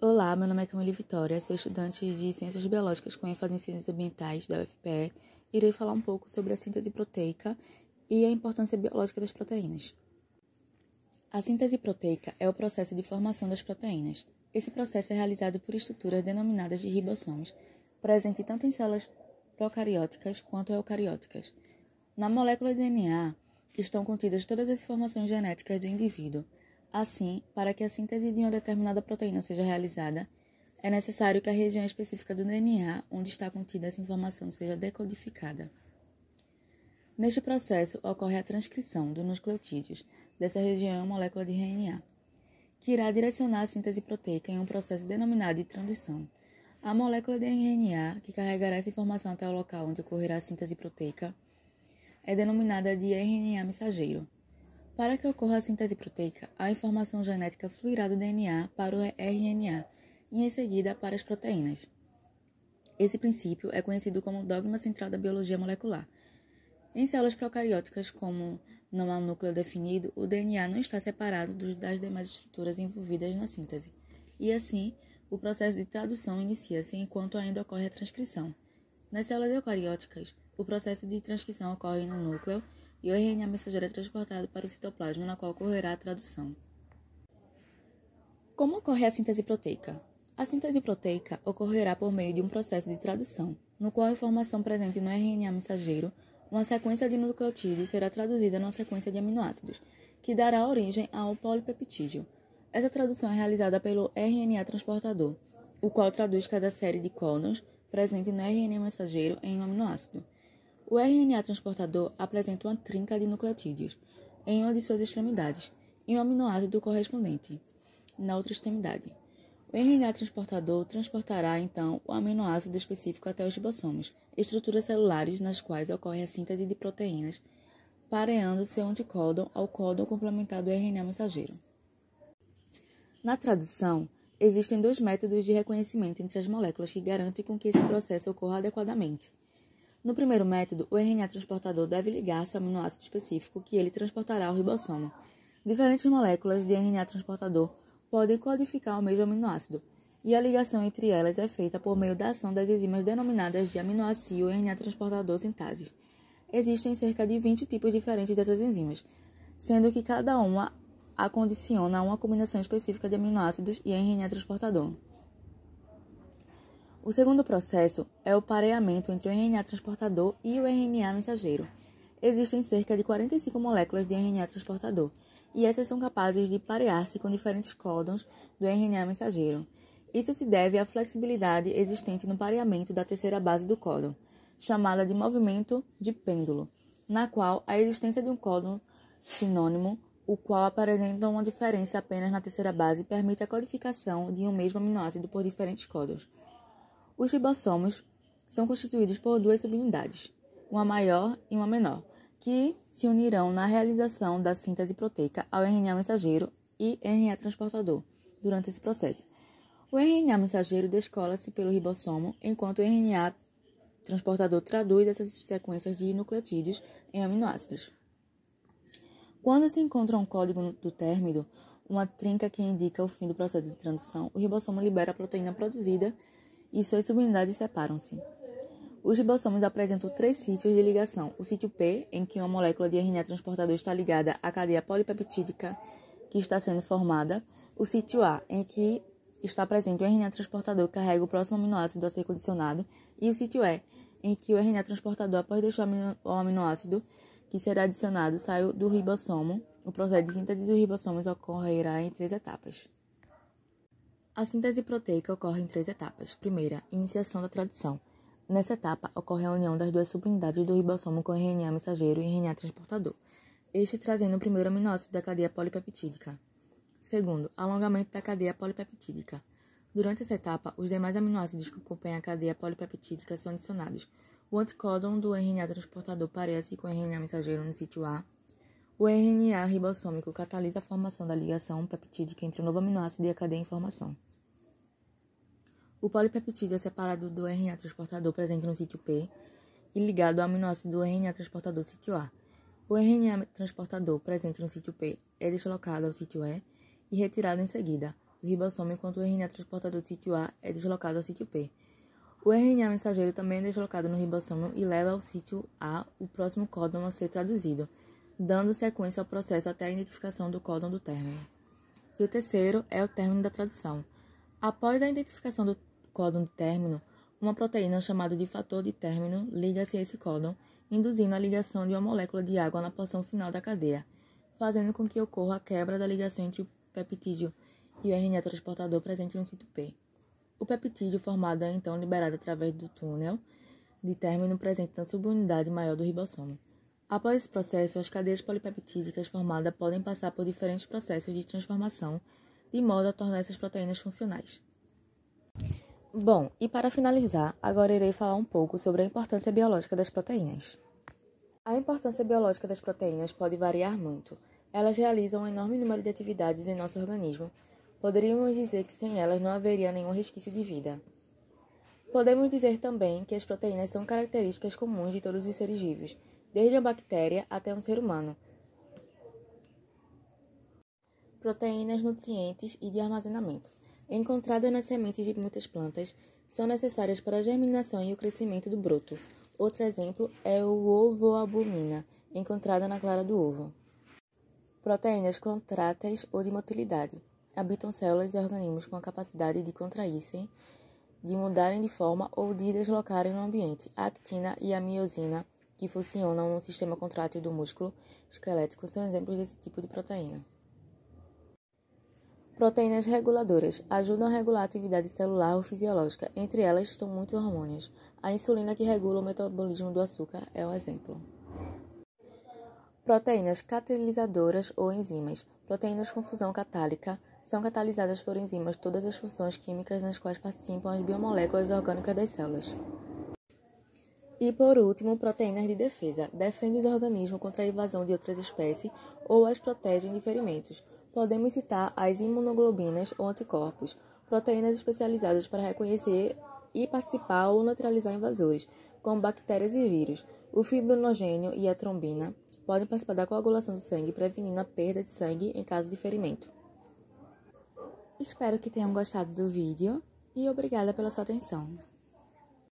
Olá, meu nome é Camille Vitória, sou estudante de Ciências Biológicas com ênfase em Ciências Ambientais da UFPE. Irei falar um pouco sobre a síntese proteica e a importância biológica das proteínas. A síntese proteica é o processo de formação das proteínas. Esse processo é realizado por estruturas denominadas de ribossomos, presentes tanto em células procarióticas quanto eucarióticas. Na molécula de DNA estão contidas todas as informações genéticas do indivíduo. Assim, para que a síntese de uma determinada proteína seja realizada, é necessário que a região específica do DNA onde está contida essa informação seja decodificada. Neste processo, ocorre a transcrição dos nucleotídeos dessa região em molécula de RNA, que irá direcionar a síntese proteica em um processo denominado de transdução. A molécula de RNA, que carregará essa informação até o local onde ocorrerá a síntese proteica, é denominada de RNA mensageiro. Para que ocorra a síntese proteica, a informação genética fluirá do DNA para o RNA e, em seguida, para as proteínas. Esse princípio é conhecido como dogma central da biologia molecular. Em células procarióticas, como não há núcleo definido, o DNA não está separado das demais estruturas envolvidas na síntese, e assim, o processo de tradução inicia-se enquanto ainda ocorre a transcrição. Nas células eucarióticas, o processo de transcrição ocorre no núcleo e o RNA mensageiro é transportado para o citoplasma, na qual ocorrerá a tradução. Como ocorre a síntese proteica? A síntese proteica ocorrerá por meio de um processo de tradução, no qual a informação presente no RNA mensageiro, uma sequência de nucleotídeos, será traduzida numa sequência de aminoácidos, que dará origem ao polipeptídeo. Essa tradução é realizada pelo RNA transportador, o qual traduz cada série de códons presente no RNA mensageiro em um aminoácido. O RNA transportador apresenta uma trinca de nucleotídeos em uma de suas extremidades e um aminoácido correspondente na outra extremidade. O RNA transportador transportará, então, o aminoácido específico até os ribossomos, estruturas celulares nas quais ocorre a síntese de proteínas, pareando seu anticódon ao códon complementar do RNA mensageiro. Na tradução, existem dois métodos de reconhecimento entre as moléculas que garantem com que esse processo ocorra adequadamente. No primeiro método, o RNA transportador deve ligar-se ao aminoácido específico que ele transportará ao ribossomo. Diferentes moléculas de RNA transportador podem codificar o mesmo aminoácido, e a ligação entre elas é feita por meio da ação das enzimas denominadas de aminoácido RNA transportador sintases. Existem cerca de 20 tipos diferentes dessas enzimas, sendo que cada uma acondiciona a uma combinação específica de aminoácidos e RNA transportador. O segundo processo é o pareamento entre o RNA transportador e o RNA mensageiro. Existem cerca de 45 moléculas de RNA transportador, e essas são capazes de parear-se com diferentes códons do RNA mensageiro. Isso se deve à flexibilidade existente no pareamento da terceira base do códon, chamada de movimento de pêndulo, na qual a existência de um códon sinônimo, o qual apresenta uma diferença apenas na terceira base, permite a codificação de um mesmo aminoácido por diferentes códons. Os ribossomos são constituídos por duas subunidades, uma maior e uma menor, que se unirão na realização da síntese proteica ao RNA mensageiro e RNA transportador durante esse processo. O RNA mensageiro descola-se pelo ribossomo, enquanto o RNA transportador traduz essas sequências de nucleotídeos em aminoácidos. Quando se encontra um código do término, uma trinca que indica o fim do processo de transição, o ribossomo libera a proteína produzida e suas subunidades separam-se. Os ribossomos apresentam 3 sítios de ligação. O sítio P, em que uma molécula de RNA transportador está ligada à cadeia polipeptídica que está sendo formada. O sítio A, em que está presente o RNA transportador que carrega o próximo aminoácido a ser condicionado. E o sítio E, em que o RNA transportador, após deixar o aminoácido que será adicionado, sai do ribossomo. O processo de síntese dos ribossomos ocorrerá em 3 etapas. A síntese proteica ocorre em 3 etapas. Primeira, iniciação da tradução. Nessa etapa, ocorre a união das duas subunidades do ribossomo com RNA mensageiro e RNA transportador, este trazendo o primeiro aminoácido da cadeia polipeptídica. Segundo, alongamento da cadeia polipeptídica. Durante essa etapa, os demais aminoácidos que acompanham a cadeia polipeptídica são adicionados. O anticódon do RNA transportador parece com o RNA mensageiro no sítio A. O RNA ribossômico catalisa a formação da ligação peptídica entre o novo aminoácido e a cadeia em formação. O polipeptídeo é separado do RNA transportador presente no sítio P e ligado ao aminoácido do RNA transportador sítio A. O RNA transportador presente no sítio P é deslocado ao sítio E e retirado em seguida. do ribossomo, enquanto o RNA transportador do sítio A é deslocado ao sítio P. O RNA mensageiro também é deslocado no ribossomo e leva ao sítio A o próximo códon a ser traduzido, dando sequência ao processo até a identificação do códon do término. E o terceiro é o término da tradução. Após a identificação do códon de término, uma proteína chamada de fator de término liga-se a esse códon, induzindo a ligação de uma molécula de água na porção final da cadeia, fazendo com que ocorra a quebra da ligação entre o peptídeo e o RNA transportador presente no sítio P. O peptídeo formado é então liberado através do túnel de término presente na subunidade maior do ribossomo. Após esse processo, as cadeias polipeptídicas formadas podem passar por diferentes processos de transformação, de modo a tornar essas proteínas funcionais. Bom, e para finalizar, agora irei falar um pouco sobre a importância biológica das proteínas. A importância biológica das proteínas pode variar muito. Elas realizam um enorme número de atividades em nosso organismo. Poderíamos dizer que sem elas não haveria nenhum resquício de vida. Podemos dizer também que as proteínas são características comuns de todos os seres vivos, desde a bactéria até um ser humano. Proteínas, nutrientes e de armazenamento. Encontradas nas sementes de muitas plantas, são necessárias para a germinação e o crescimento do broto. Outro exemplo é o ovoalbumina, encontrada na clara do ovo. Proteínas contráteis ou de motilidade. Habitam células e organismos com a capacidade de contrair-se, de mudarem de forma ou de deslocarem no ambiente. A actina e a miosina, que funcionam no sistema contrátil do músculo esquelético, são exemplos desse tipo de proteína. Proteínas reguladoras ajudam a regular a atividade celular ou fisiológica. Entre elas estão muitos hormônios. A insulina, que regula o metabolismo do açúcar, é um exemplo. Proteínas catalisadoras ou enzimas. Proteínas com fusão catálica são catalisadas por enzimas todas as funções químicas nas quais participam as biomoléculas orgânicas das células. E por último, proteínas de defesa. Defendem os organismos contra a invasão de outras espécies ou as protegem de ferimentos. Podemos citar as imunoglobinas ou anticorpos, proteínas especializadas para reconhecer e participar ou neutralizar invasores, como bactérias e vírus. O fibrinogênio e a trombina podem participar da coagulação do sangue, prevenindo a perda de sangue em caso de ferimento. Espero que tenham gostado do vídeo e obrigada pela sua atenção.